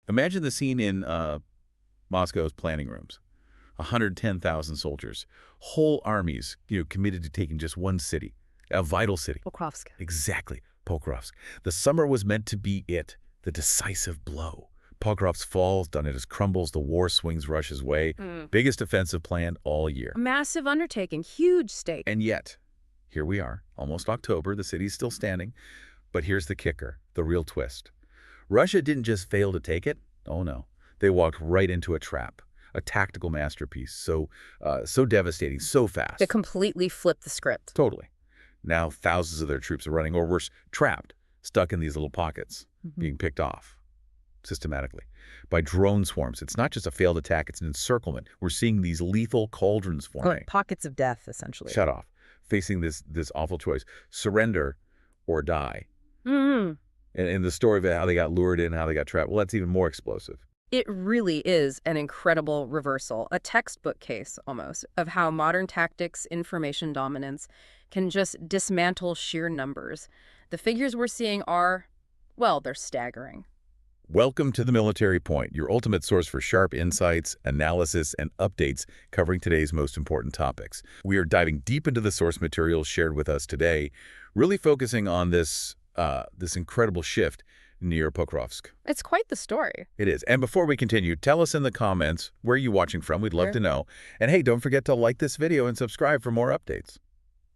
Imagine the scene in Moscow's planning rooms. 110,000 soldiers, whole armies, committed to taking just one city, a vital city. POKROVSK. Exactly, Pokrovsk. The summer was meant to be it, the decisive blow. Pokrovsk falls, Donetsk crumbles, the war swings Russia's way. Biggest offensive plan all year. A massive undertaking, huge stake. And yet, here we are, almost October, the city's still standing. But here's the kicker, the real twist. Russia didn't just fail to take it. Oh no, they walked right into a trap. A tactical masterpiece, so devastating, so fast. They completely flipped the script. Totally. Now thousands of their troops are running, or worse, trapped, stuck in these little pockets, being picked off systematically by drone swarms. It's not just a failed attack, it's an encirclement. We're seeing these lethal cauldrons forming. Pockets of death, essentially. Shut off, facing this awful choice, surrender or die. And the story of how they got lured in, how they got trapped, well, that's even more explosive. It really is an incredible reversal, a textbook case almost, of how modern tactics, information dominance, can just dismantle sheer numbers. The figures we're seeing are, well, they're staggering. Welcome to The Military Point, your ultimate source for sharp insights, analysis, and updates covering today's most important topics. We are diving deep into the source materials shared with us today, really focusing on this incredible shift near Pokrovsk. It's quite the story. It is. And before we continue, tell us in the comments where you're watching from. We'd love to know. And hey, don't forget to like this video and subscribe for more updates.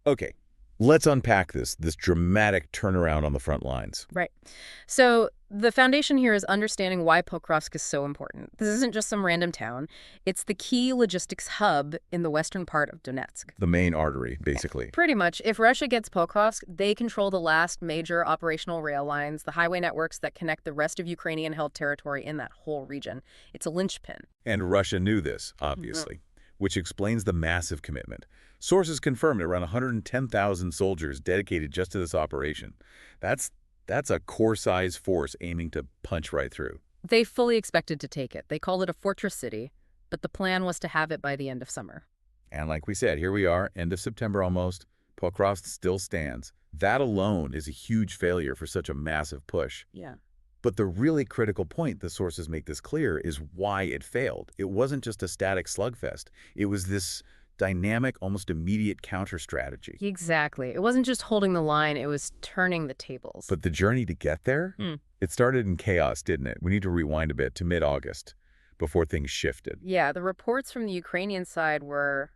Okay, let's unpack this dramatic turnaround on the front lines. Right. So the foundation here is understanding why Pokrovsk is so important. This isn't just some random town. It's the key logistics hub in the western part of Donetsk. The main artery, basically. Pretty much. If Russia gets Pokrovsk, they control the last major operational rail lines, the highway networks that connect the rest of Ukrainian-held territory in that whole region. It's a linchpin. And Russia knew this, obviously, which explains the massive commitment. Sources confirmed around 110,000 soldiers dedicated just to this operation. That's a core-size force aiming to punch right through. They fully expected to take it. They called it a fortress city, but the plan was to have it by the end of summer. And like we said, here we are, end of September almost. Pokrovsk still stands. That alone is a huge failure for such a massive push. Yeah. But the really critical point, the sources make this clear, is why it failed. It wasn't just a static slugfest. It was this dynamic, almost immediate counter strategy. Exactly. It wasn't just holding the line, it was turning the tables. But the journey to get there, it started in chaos, didn't it? We need to rewind a bit to mid-August before things shifted. Yeah, the reports from the Ukrainian side were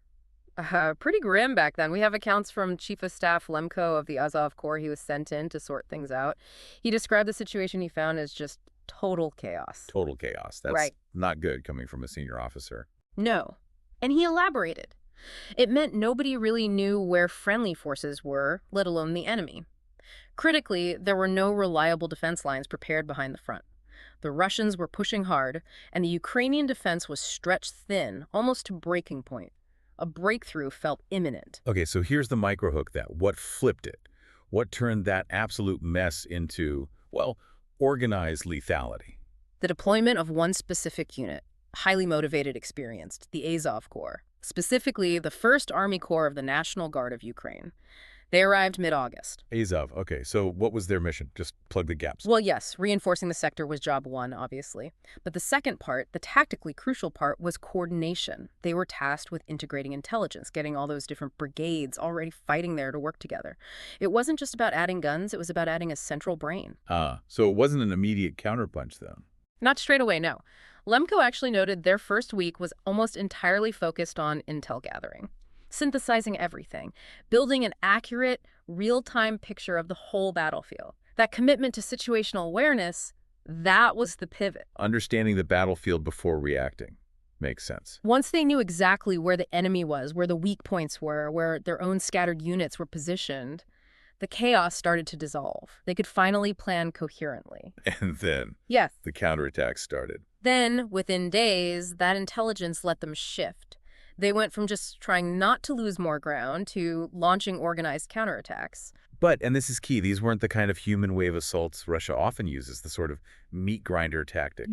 pretty grim back then. We have accounts from Chief of Staff Lemko of the Azov Corps. He was sent in to sort things out. He described the situation he found as just total chaos. Total chaos. That's not good coming from a senior officer. No. And he elaborated. It meant nobody really knew where friendly forces were, let alone the enemy. Critically, there were no reliable defense lines prepared behind the front. The Russians were pushing hard, and the Ukrainian defense was stretched thin, almost to breaking point. A breakthrough felt imminent. Okay, so here's the microhook that. What flipped it? What turned that absolute mess into, well, organized lethality? The deployment of one specific unit, highly motivated, experienced, the Azov Corps. Specifically, the 1st Army Corps of the National Guard of Ukraine. They arrived mid-August. Azov, okay, so what was their mission? Just plug the gaps. Well, yes, reinforcing the sector was job one, obviously. But the second part, the tactically crucial part, was coordination. They were tasked with integrating intelligence, getting all those different brigades already fighting there to work together. It wasn't just about adding guns, it was about adding a central brain. So it wasn't an immediate counterpunch, though? Not straight away, no. Lemko actually noted their first week was almost entirely focused on intel gathering, synthesizing everything, building an accurate, real-time picture of the whole battlefield. That commitment to situational awareness, that was the pivot. Understanding the battlefield before reacting. Makes sense. Once they knew exactly where the enemy was, where the weak points were, where their own scattered units were positioned, the chaos started to dissolve. They could finally plan coherently. And then the counterattack started. Then, within days, that intelligence let them shift. They went from just trying not to lose more ground to launching organized counterattacks. But, and this is key, these weren't the kind of human wave assaults Russia often uses, the sort of meat grinder tactic.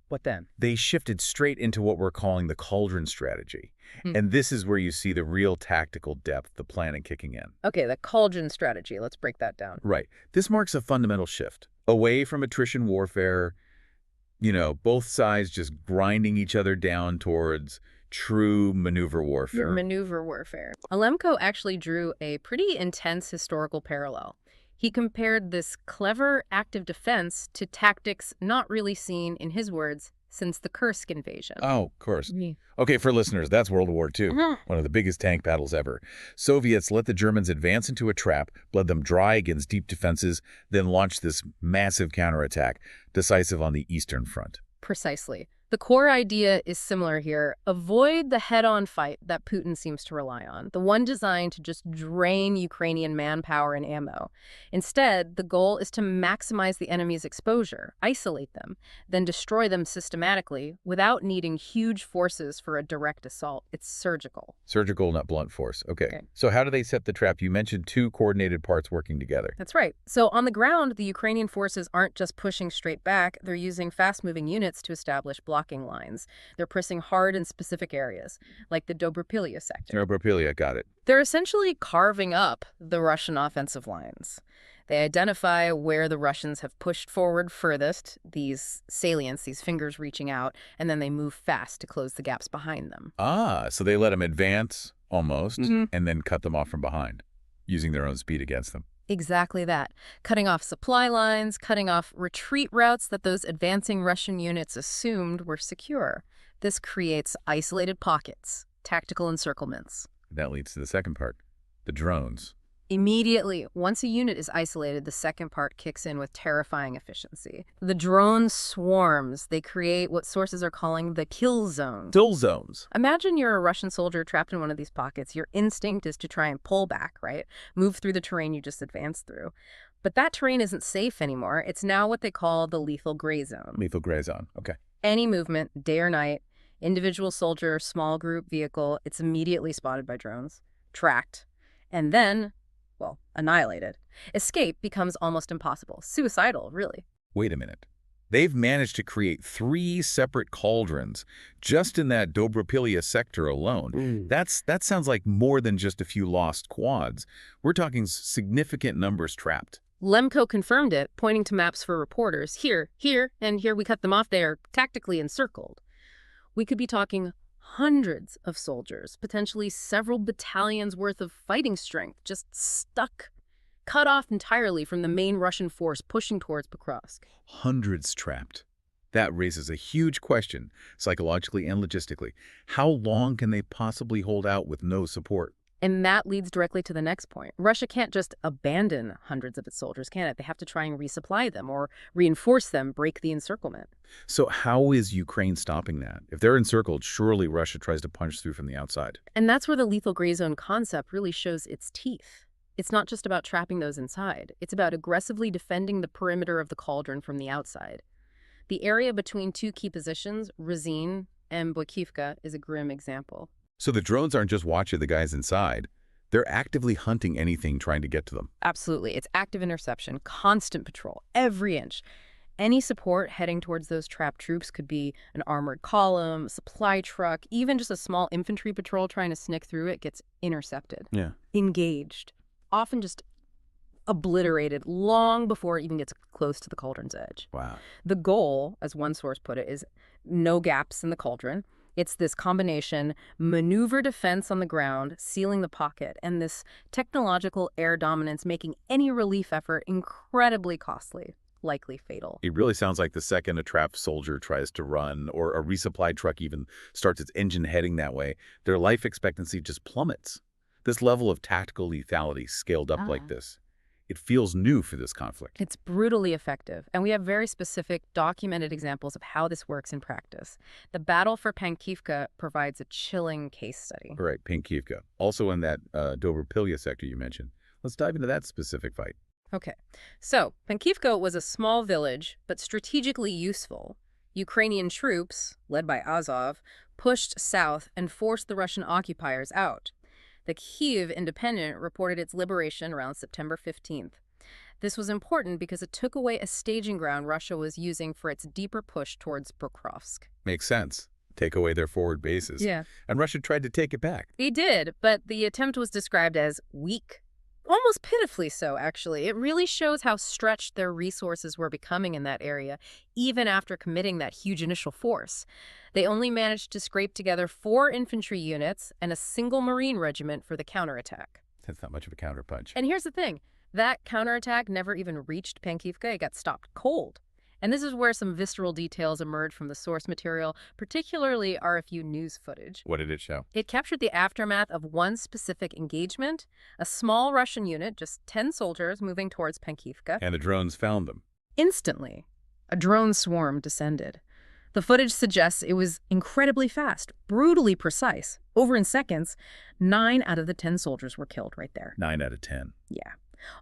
What then? They shifted straight into what we're calling the cauldron strategy. And this is where you see the real tactical depth, the planning kicking in. Okay, the cauldron strategy. Let's break that down. Right. This marks a fundamental shift. Away from attrition warfare Both sides just grinding each other down towards true maneuver warfare. Maneuver warfare. Alemko actually drew a pretty intense historical parallel. He compared this clever active defense to tactics not really seen, in his words, since the Kursk invasion. Oh, of course. Yeah. Okay, for listeners, that's World War II, Mhm. one of the biggest tank battles ever. Soviets let the Germans advance into a trap, bled them dry against deep defenses, then launched this massive counterattack, decisive on the Eastern Front. Precisely. The core idea is similar here. Avoid the head-on fight that Putin seems to rely on, the one designed to just drain Ukrainian manpower and ammo. Instead, the goal is to maximize the enemy's exposure, isolate them, then destroy them systematically without needing huge forces for a direct assault. It's surgical. Surgical, not blunt force. Okay. Okay. So how do they set the trap? You mentioned two coordinated parts working together. That's right. So on the ground, the Ukrainian forces aren't just pushing straight back. They're using fast-moving units to establish blocking lines. They're pressing hard in specific areas, like the Dobropilya sector. Neuropropilia, got it. They're essentially carving up the Russian offensive lines. They identify where the Russians have pushed forward furthest, these salients, these fingers reaching out, and then they move fast to close the gaps behind them. Ah, so they let them advance, almost, Mhm. and then cut them off from behind, using their own speed against them. Exactly that. Cutting off supply lines, cutting off retreat routes that those advancing Russian units assumed were secure. This creates isolated pockets, tactical encirclements. That leads to the second part, the drones. Immediately, once a unit is isolated, the second part kicks in with terrifying efficiency. The drone swarms. They create what sources are calling the kill zone. Kill zones. Imagine you're a Russian soldier trapped in one of these pockets. Your instinct is to try and pull back, right? Move through the terrain you just advanced through. But that terrain isn't safe anymore. It's now what they call the lethal gray zone. Lethal gray zone. Okay. Any movement, day or night, individual soldier, small group vehicle, it's immediately spotted by drones, tracked, and then, well, annihilated. Escape becomes almost impossible. Suicidal, really. Wait a minute. They've managed to create 3 separate cauldrons just in that Dobropilya sector alone. That sounds like more than just a few lost quads. We're talking significant numbers trapped. Lemko confirmed it, pointing to maps for reporters. Here, and here we cut them off. They are tactically encircled. We could be talking hundreds of soldiers, potentially several battalions worth of fighting strength, just stuck, cut off entirely from the main Russian force pushing towards Pokrovsk. Hundreds trapped. That raises a huge question, psychologically and logistically. How long can they possibly hold out with no support? And that leads directly to the next point. Russia can't just abandon hundreds of its soldiers, can it? They have to try and resupply them or reinforce them, break the encirclement. So how is Ukraine stopping that? If they're encircled, surely Russia tries to punch through from the outside. And that's where the lethal gray zone concept really shows its teeth. It's not just about trapping those inside. It's about aggressively defending the perimeter of the cauldron from the outside. The area between two key positions, Razin and Boykivka, is a grim example. So the drones aren't just watching the guys inside. They're actively hunting anything trying to get to them. Absolutely. It's active interception, constant patrol, every inch. Any support heading towards those trapped troops could be an armored column, a supply truck, even just a small infantry patrol trying to sneak through it gets intercepted. Yeah. Engaged. Often just obliterated long before it even gets close to the cauldron's edge. Wow. The goal, as one source put it, is no gaps in the cauldron. It's this combination, maneuver defense on the ground, sealing the pocket, and this technological air dominance making any relief effort incredibly costly, likely fatal. It really sounds like the second a trapped soldier tries to run, or a resupply truck even starts its engine heading that way, their life expectancy just plummets. This level of tactical lethality scaled up like this. It feels new for this conflict. It's brutally effective, and we have very specific documented examples of how this works in practice. The battle for Pankivka provides a chilling case study. Right, Pankivka. Also in that Dobropilya sector you mentioned. Let's dive into that specific fight. Okay, so Pankivka was a small village, but strategically useful. Ukrainian troops, led by Azov, pushed south and forced the Russian occupiers out. The Kyiv Independent reported its liberation around September 15th. This was important because it took away a staging ground Russia was using for its deeper push towards POKROVSK. Makes sense. Take away their forward bases. Yeah. And Russia tried to take it back. They did, but the attempt was described as weak, Almost pitifully so, actually. It really shows how stretched their resources were becoming in that area, even after committing that huge initial force. They only managed to scrape together 4 infantry units and a single Marine regiment for the counterattack. That's not much of a counterpunch. And here's the thing. That counterattack never even reached Pankivka. It got stopped cold. And this is where some visceral details emerge from the source material, particularly RFU news footage. What did it show? It captured the aftermath of one specific engagement, a small Russian unit, just 10 soldiers moving towards Pankivka. And the drones found them. Instantly, a drone swarm descended. The footage suggests it was incredibly fast, brutally precise. Over in seconds, 9 out of the 10 soldiers were killed right there. 9 out of 10. Yeah.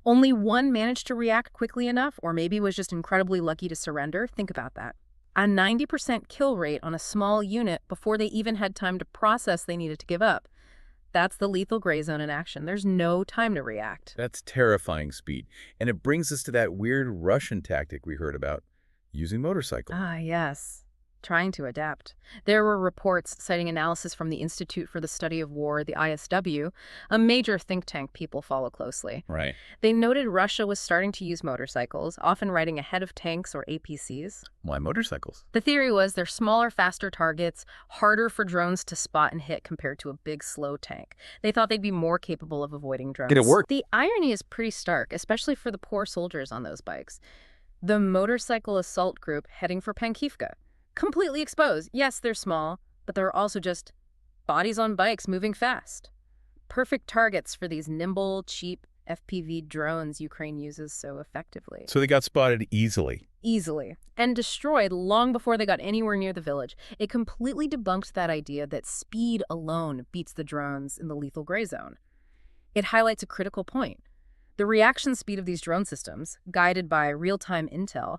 Only one managed to react quickly enough, or maybe was just incredibly lucky to surrender. Think about that. A 90% kill rate on a small unit before they even had time to process they needed to give up. That's the lethal gray zone in action. There's no time to react. That's terrifying speed. And it brings us to that weird Russian tactic we heard about, using motorcycles. Ah, yes. Trying to adapt. There were reports citing analysis from the Institute for the Study of War, the ISW, a major think tank people follow closely. Right. They noted Russia was starting to use motorcycles, often riding ahead of tanks or APCs. Why motorcycles? The theory was they're smaller, faster targets, harder for drones to spot and hit compared to a big, slow tank. They thought they'd be more capable of avoiding drones. Did it work? The irony is pretty stark, especially for the poor soldiers on those bikes. The motorcycle assault group heading for Pankivka. Completely exposed. Yes, they're small, but they're also just bodies on bikes moving fast. Perfect targets for these nimble, cheap FPV drones Ukraine uses so effectively. So they got spotted easily. Easily. And destroyed long before they got anywhere near the village. It completely debunked that idea that speed alone beats the drones in the lethal gray zone. It highlights a critical point. The reaction speed of these drone systems, guided by real-time intel,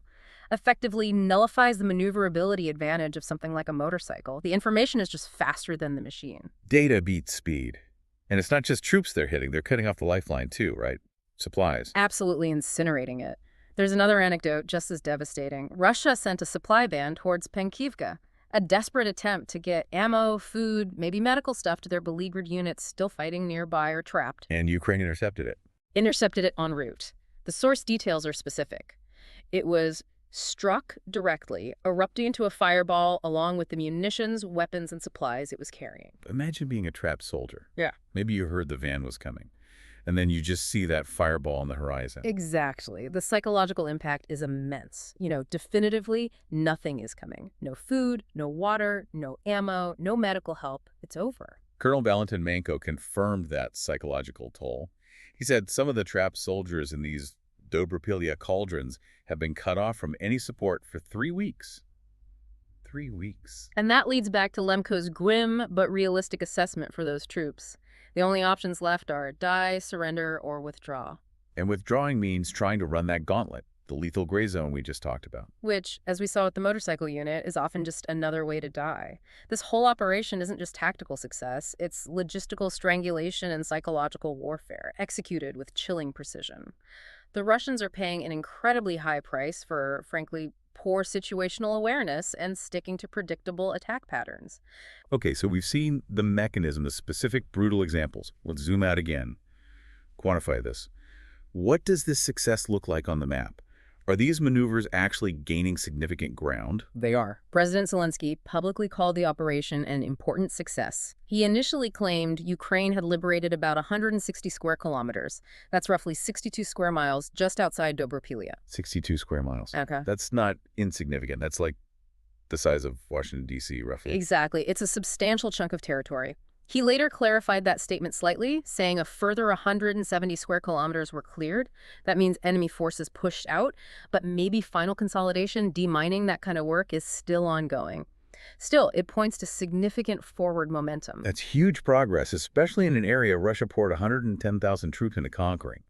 effectively nullifies the maneuverability advantage of something like a motorcycle. The information is just faster than the machine. Data beats speed. And it's not just troops they're hitting. They're cutting off the lifeline too, right? Supplies. Absolutely incinerating it. There's another anecdote just as devastating. Russia sent a supply van towards Pankivka, a desperate attempt to get ammo, food, maybe medical stuff to their beleaguered units still fighting nearby or trapped. And Ukraine intercepted it. Intercepted it en route. The source details are specific. It was struck directly, erupting into a fireball along with the munitions, weapons, and supplies it was carrying. Imagine being a trapped soldier. Yeah. Maybe you heard the van was coming, and then you just see that fireball on the horizon. Exactly. The psychological impact is immense. Definitively, nothing is coming. No food, no water, no ammo, no medical help. It's over. Colonel Valentin Manko confirmed that psychological toll. He said some of the trapped soldiers in these Dobropilia cauldrons have been cut off from any support for 3 weeks. 3 weeks. And that leads back to Lemko's grim but realistic assessment for those troops. The only options left are die, surrender, or withdraw. And withdrawing means trying to run that gauntlet, the lethal gray zone we just talked about. Which, as we saw with the motorcycle unit, is often just another way to die. This whole operation isn't just tactical success, it's logistical strangulation and psychological warfare, executed with chilling precision. The Russians are paying an incredibly high price for, frankly, poor situational awareness and sticking to predictable attack patterns. Okay, so we've seen the mechanism, the specific brutal examples. Let's zoom out again. Quantify this. What does this success look like on the map? Are these maneuvers actually gaining significant ground? They are. President Zelensky publicly called the operation an important success. He initially claimed Ukraine had liberated about 160 square kilometers. That's roughly 62 square miles just outside Dobropilia. 62 square miles. Okay. That's not insignificant. That's like the size of Washington, D.C., roughly. Exactly. It's a substantial chunk of territory. He later clarified that statement slightly, saying a further 170 square kilometers were cleared. That means enemy forces pushed out, but maybe final consolidation, demining, that kind of work is still ongoing. Still, it points to significant forward momentum. That's huge progress, especially in an area Russia poured 110,000 troops into conquering.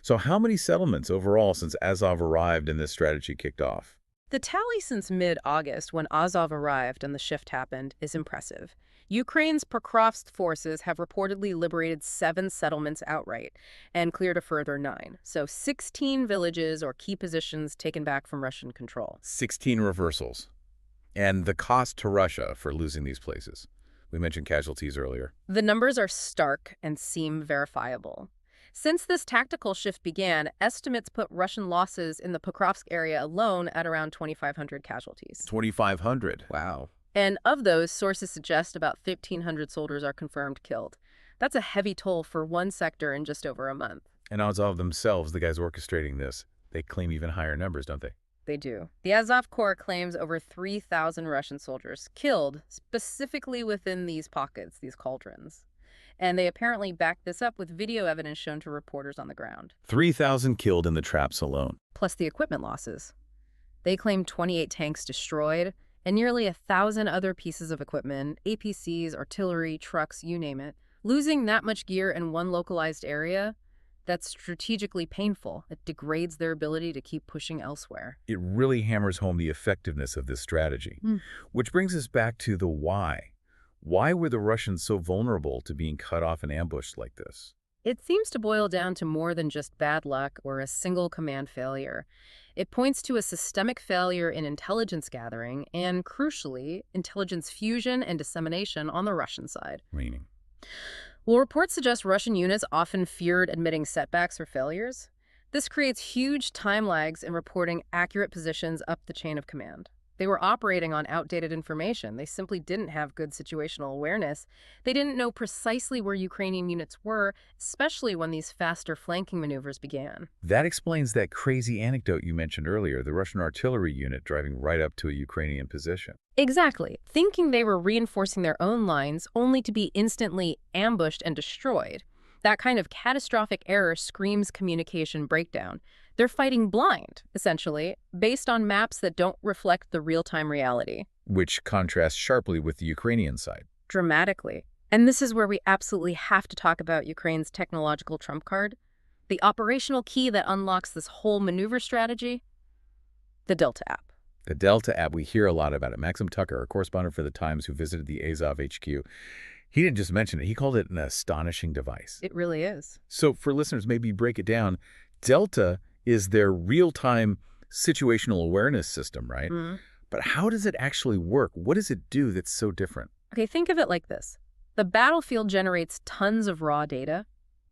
So how many settlements overall since Azov arrived and this strategy kicked off? The tally since mid-August, when Azov arrived and the shift happened, is impressive. Ukraine's POKROVSK forces have reportedly liberated 7 settlements outright and cleared a further 9. So 16 villages or key positions taken back from Russian control. 16 reversals. And the cost to Russia for losing these places. We mentioned casualties earlier. The numbers are stark and seem verifiable. Since this tactical shift began, estimates put Russian losses in the Pokrovsk area alone at around 2,500 casualties. 2,500. Wow. And of those, sources suggest about 1,500 soldiers are confirmed killed. That's a heavy toll for one sector in just over a month. And Azov themselves, the guys orchestrating this, they claim even higher numbers, don't they? They do. The Azov Corps claims over 3,000 Russian soldiers killed specifically within these pockets, these cauldrons. And they apparently backed this up with video evidence shown to reporters on the ground. 3,000 killed in the traps alone. Plus the equipment losses. They claim 28 tanks destroyed and nearly 1,000 other pieces of equipment, APCs, artillery, trucks, you name it. Losing that much gear in one localized area, that's strategically painful. It degrades their ability to keep pushing elsewhere. It really hammers home the effectiveness of this strategy. Which brings us back to the why. Why were the Russians so vulnerable to being cut off and ambushed like this? It seems to boil down to more than just bad luck or a single command failure. It points to a systemic failure in intelligence gathering and, crucially, intelligence fusion and dissemination on the Russian side. Meaning? Well, reports suggest Russian units often feared admitting setbacks or failures. This creates huge time lags in reporting accurate positions up the chain of command. They were operating on outdated information. They simply didn't have good situational awareness. They didn't know precisely where Ukrainian units were, especially when these faster flanking maneuvers began. That explains that crazy anecdote you mentioned earlier, the Russian artillery unit driving right up to a Ukrainian position. Exactly. Thinking they were reinforcing their own lines only to be instantly ambushed and destroyed. That kind of catastrophic error screams communication breakdown. They're fighting blind, essentially, based on maps that don't reflect the real-time reality. Which contrasts sharply with the Ukrainian side. Dramatically. And this is where we absolutely have to talk about Ukraine's technological trump card. The operational key that unlocks this whole maneuver strategy? The Delta app. The Delta app, we hear a lot about it. Maxim Tucker, a correspondent for The Times who visited the Azov HQ, he didn't just mention it, he called it an astonishing device. It really is. So for listeners, maybe break it down. Delta is their real-time situational awareness system, right? But how does it actually work? What does it do that's so different? Okay, think of it like this. The battlefield generates tons of raw data,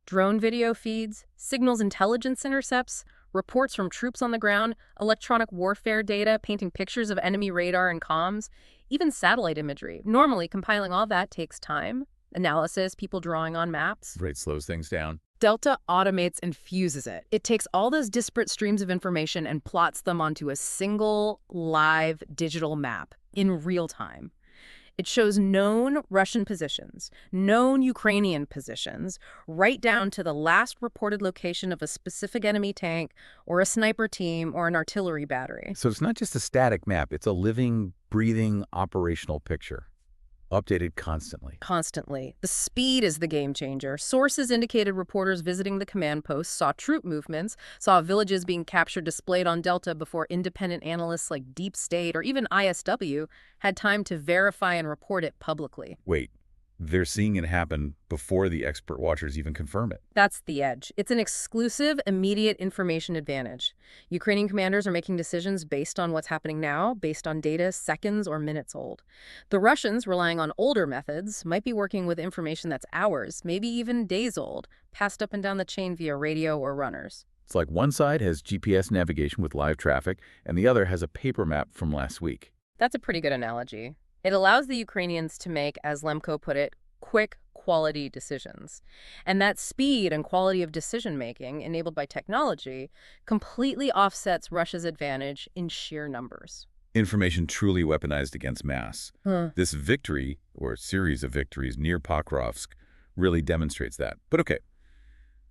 drone video feeds, signals intelligence intercepts, reports from troops on the ground, electronic warfare data painting pictures of enemy radar and comms, even satellite imagery. Normally, compiling all that takes time, analysis, people drawing on maps. Right, slows things down. Delta automates and fuses it. It takes all those disparate streams of information and plots them onto a single, live, digital map in real time. It shows known Russian positions, known Ukrainian positions, right down to the last reported location of a specific enemy tank or a sniper team or an artillery battery. So it's not just a static map, it's a living, breathing, operational picture. Updated constantly. Constantly. The speed is the game changer. Sources indicated reporters visiting the command post saw troop movements, saw villages being captured displayed on Delta before independent analysts like Deep State or even ISW had time to verify and report it publicly. Wait, they're seeing it happen before the expert watchers even confirm it. That's the edge. It's an exclusive, immediate information advantage. Ukrainian commanders are making decisions based on what's happening now, based on data seconds or minutes old. The Russians, relying on older methods, might be working with information that's hours, maybe even days old, passed up and down the chain via radio or runners. It's like one side has GPS navigation with live traffic, and the other has a paper map from last week. That's a pretty good analogy. It allows the Ukrainians to make, as Lemko put it, quick, quality decisions. And that speed and quality of decision-making, enabled by technology, completely offsets Russia's advantage in sheer numbers. Information truly weaponized against mass. This victory, or series of victories near Pokrovsk, really demonstrates that. But okay,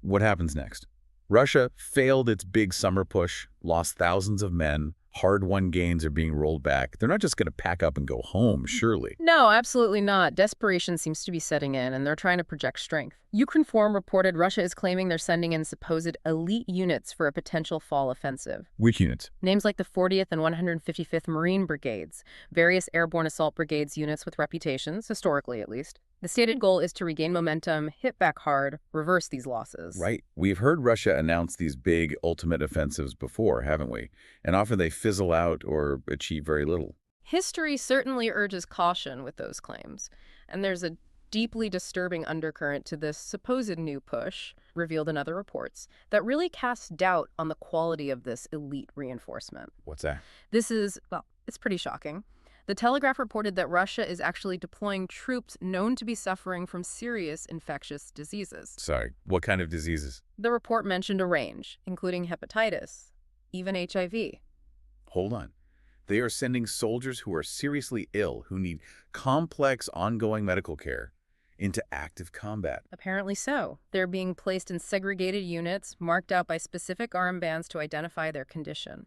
what happens next? Russia failed its big summer push, lost thousands of men, hard-won gains are being rolled back. They're not just going to pack up and go home, surely. No, absolutely not. Desperation seems to be setting in, and they're trying to project strength. Ukrinform reported Russia is claiming they're sending in supposed elite units for a potential fall offensive. Which units? Names like the 40th and 155th Marine Brigades, various airborne assault brigades units with reputations, historically at least. The stated goal is to regain momentum, hit back hard, reverse these losses. Right. We've heard Russia announce these big ultimate offensives before, haven't we? And often they fizzle out or achieve very little. History certainly urges caution with those claims. And there's a deeply disturbing undercurrent to this supposed new push, revealed in other reports, that really casts doubt on the quality of this elite reinforcement. What's that? This is, well, it's pretty shocking. The Telegraph reported that Russia is actually deploying troops known to be suffering from serious infectious diseases. Sorry, what kind of diseases? The report mentioned a range, including hepatitis, even HIV. Hold on. They are sending soldiers who are seriously ill, who need complex, ongoing medical care, into active combat. Apparently so. They're being placed in segregated units, marked out by specific armbands to identify their condition.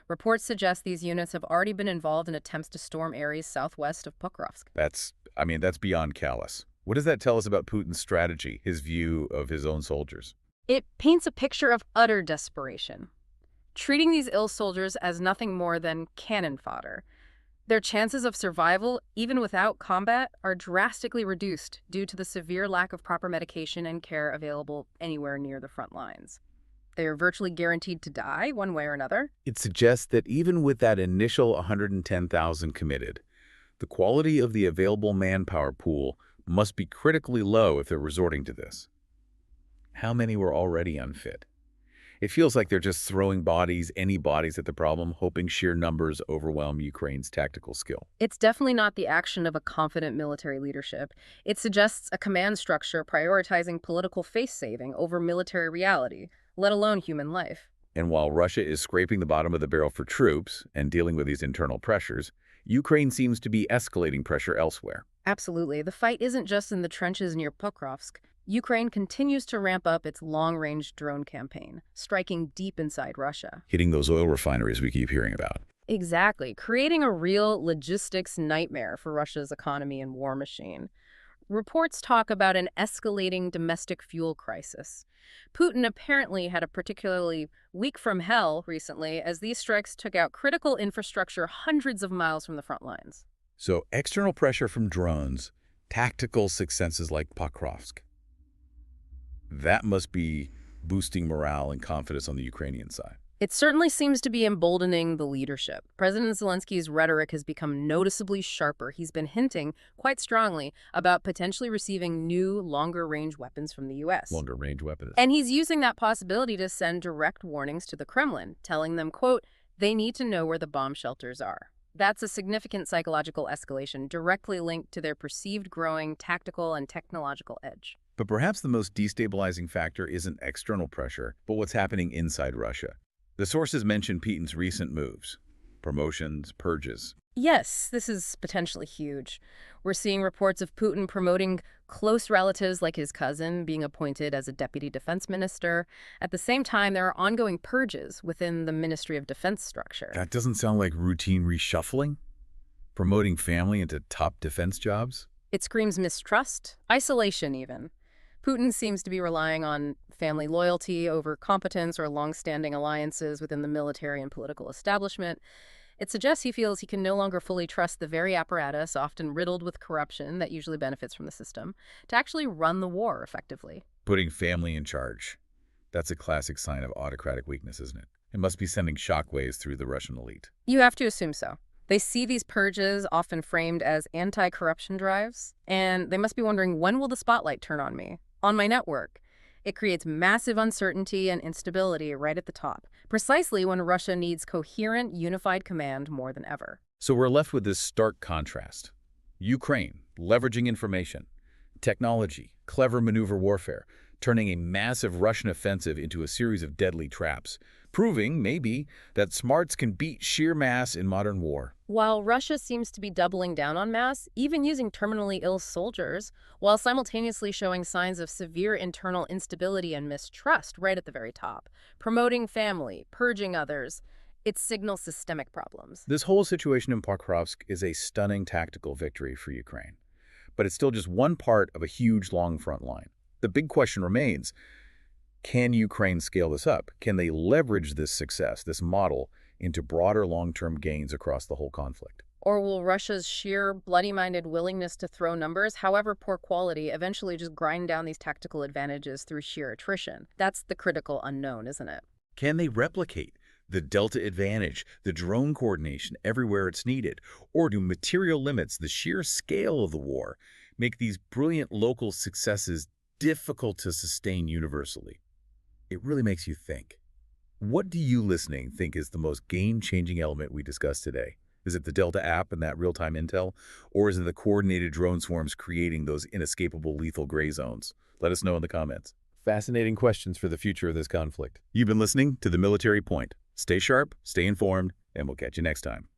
Reports suggest these units have already been involved in attempts to storm areas southwest of Pokrovsk. That's beyond callous. What does that tell us about Putin's strategy, his view of his own soldiers? It paints a picture of utter desperation, treating these ill soldiers as nothing more than cannon fodder. Their chances of survival, even without combat, are drastically reduced due to the severe lack of proper medication and care available anywhere near the front lines. They are virtually guaranteed to die one way or another. It suggests that even with that initial 110,000 committed, the quality of the available manpower pool must be critically low if they're resorting to this. How many were already unfit? It feels like they're just throwing any bodies at the problem, hoping sheer numbers overwhelm Ukraine's tactical skill. It's definitely not the action of a confident military leadership. It suggests a command structure prioritizing political face-saving over military reality, let alone human life. And while Russia is scraping the bottom of the barrel for troops and dealing with these internal pressures, Ukraine seems to be escalating pressure elsewhere. Absolutely. The fight isn't just in the trenches near Pokrovsk. Ukraine continues to ramp up its long-range drone campaign, striking deep inside Russia. Hitting those oil refineries we keep hearing about. Exactly, creating a real logistics nightmare for Russia's economy and war machine. Reports talk about an escalating domestic fuel crisis. Putin apparently had a particularly week from hell recently as these strikes took out critical infrastructure hundreds of miles from the front lines. So external pressure from drones, tactical successes like Pokrovsk. That must be boosting morale and confidence on the Ukrainian side. It certainly seems to be emboldening the leadership. President Zelensky's rhetoric has become noticeably sharper. He's been hinting quite strongly about potentially receiving new, longer-range weapons from the U.S. Longer-range weapons. And he's using that possibility to send direct warnings to the Kremlin, telling them, quote, they need to know where the bomb shelters are. That's a significant psychological escalation directly linked to their perceived growing tactical and technological edge. But perhaps the most destabilizing factor isn't external pressure, but what's happening inside Russia. The sources mention Putin's recent moves, promotions, purges. Yes, this is potentially huge. We're seeing reports of Putin promoting close relatives like his cousin being appointed as a deputy defense minister. At the same time, there are ongoing purges within the Ministry of Defense structure. That doesn't sound like routine reshuffling? Promoting family into top defense jobs? It screams mistrust, isolation even. Putin seems to be relying on family loyalty over competence or long-standing alliances within the military and political establishment. It suggests he feels he can no longer fully trust the very apparatus, often riddled with corruption that usually benefits from the system, to actually run the war effectively. Putting family in charge. That's a classic sign of autocratic weakness, isn't it? It must be sending shockwaves through the Russian elite. You have to assume so. They see these purges often framed as anti-corruption drives, and they must be wondering, when will the spotlight turn on me? On my network? It creates massive uncertainty and instability right at the top, precisely when Russia needs coherent, unified command more than ever. So we're left with this stark contrast. Ukraine, leveraging information, technology, clever maneuver warfare, turning a massive Russian offensive into a series of deadly traps, proving, maybe, that smarts can beat sheer mass in modern war. While Russia seems to be doubling down on mass, even using terminally ill soldiers, while simultaneously showing signs of severe internal instability and mistrust right at the very top, promoting family, purging others, it signals systemic problems. This whole situation in Pokrovsk is a stunning tactical victory for Ukraine. But it's still just one part of a huge, long front line. The big question remains, can Ukraine scale this up? Can they leverage this success, this model, into broader long-term gains across the whole conflict? Or will Russia's sheer, bloody-minded willingness to throw numbers, however poor quality, eventually just grind down these tactical advantages through sheer attrition? That's the critical unknown, isn't it? Can they replicate the Delta advantage, the drone coordination everywhere it's needed? Or do material limits, the sheer scale of the war, make these brilliant local successes difficult to sustain universally? It really makes you think. What do you listening think is the most game-changing element we discussed today? Is it the Delta app and that real-time intel? Or is it the coordinated drone swarms creating those inescapable lethal gray zones? Let us know in the comments. Fascinating questions for the future of this conflict. You've been listening to The Military Point. Stay sharp, stay informed, and we'll catch you next time.